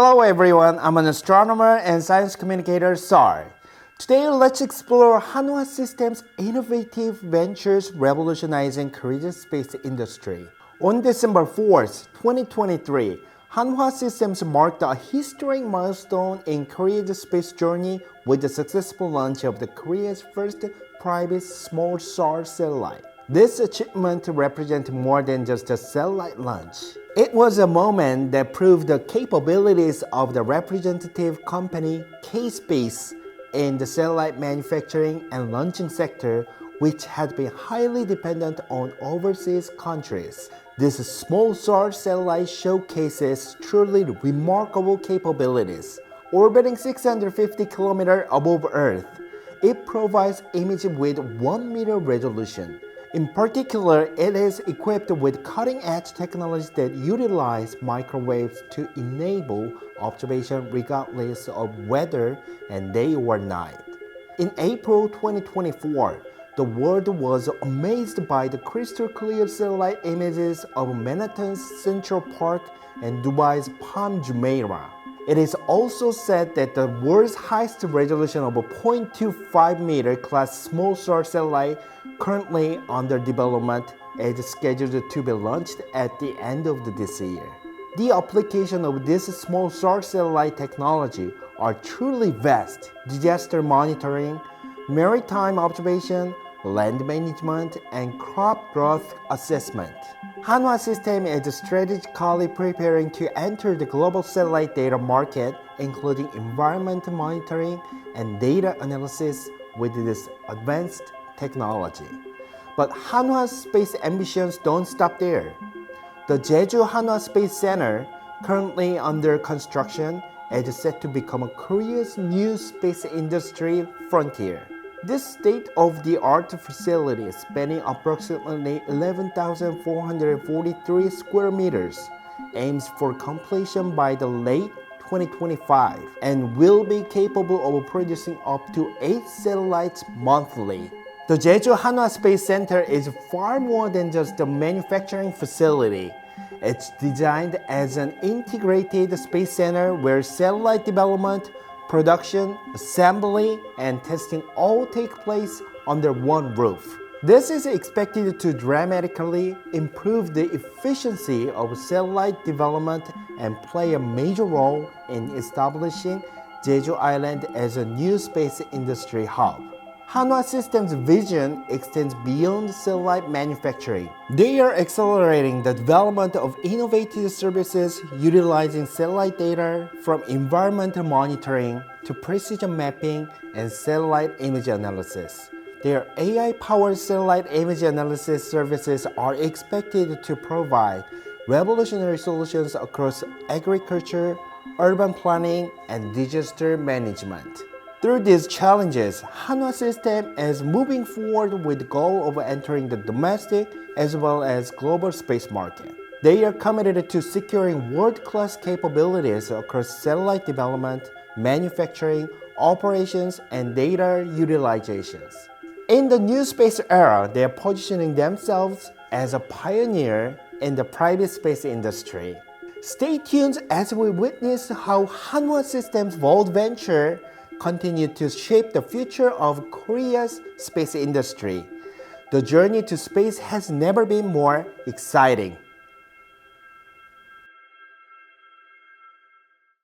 Hello everyone, I'm an astronomer and science communicator SAR. Today let's explore Hanwha Systems' innovative ventures revolutionizing Korea's space industry. On December 4th, 2023, Hanwha Systems marked a historic milestone in Korea's space journey with the successful launch of Korea's first private small SAR satellite. This achievement represents more than just a satellite launch. It was a moment that proved the capabilities of the representative company K-speace in the satellite manufacturing and launching sector, which had been highly dependent on overseas countries. This small SAR satellite showcases truly remarkable capabilities. Orbiting 650 km above Earth, it provides images with 1 meter resolution. In particular, it is equipped with cutting-edge technologies that utilize microwaves to enable observation regardless of weather and day or night. In April 2024, the world was amazed by the crystal-clear satellite images of Manhattan's Central Park and Dubai's Palm Jumeirah. It is also said that the world's highest resolution of a 0.25 meter class small SAR satellite currently under development is scheduled to be launched at the end of this year. The application of this small SAR satellite technology are truly vast: disaster monitoring, maritime observation, land management, and crop growth assessment. Hanwha Systems is strategically preparing to enter the global satellite data market, including environmental monitoring and data analysis with this advanced technology. But Hanwha's space ambitions don't stop there. The Jeju Hanwha Space Center, currently under construction, is set to become Korea's new space industry frontier. This state-of-the-art facility, spanning approximately 11,443 square meters, aims for completion by the late 2025 and will be capable of producing up to 8 satellites monthly. The Jeju Hanwha Space Center is far more than just a manufacturing facility. It's designed as an integrated space center where satellite development, production, assembly, and testing all take place under one roof. This is expected to dramatically improve the efficiency of satellite development and play a major role in establishing Jeju Island as a new space industry hub. Hanwha Systems' vision extends beyond satellite manufacturing. They are accelerating the development of innovative services utilizing satellite data, from environmental monitoring to precision mapping and satellite image analysis. Their AI-powered satellite image analysis services are expected to provide revolutionary solutions across agriculture, urban planning, and disaster management. Through these challenges, Hanwha Systems is moving forward with the goal of entering the domestic as well as global space market. They are committed to securing world-class capabilities across satellite development, manufacturing, operations, and data utilizations. In the new space era, they are positioning themselves as a pioneer in the private space industry. Stay tuned as we witness how Hanwha Systems' bold venture continue to shape the future of Korea's space industry. The journey to space has never been more exciting.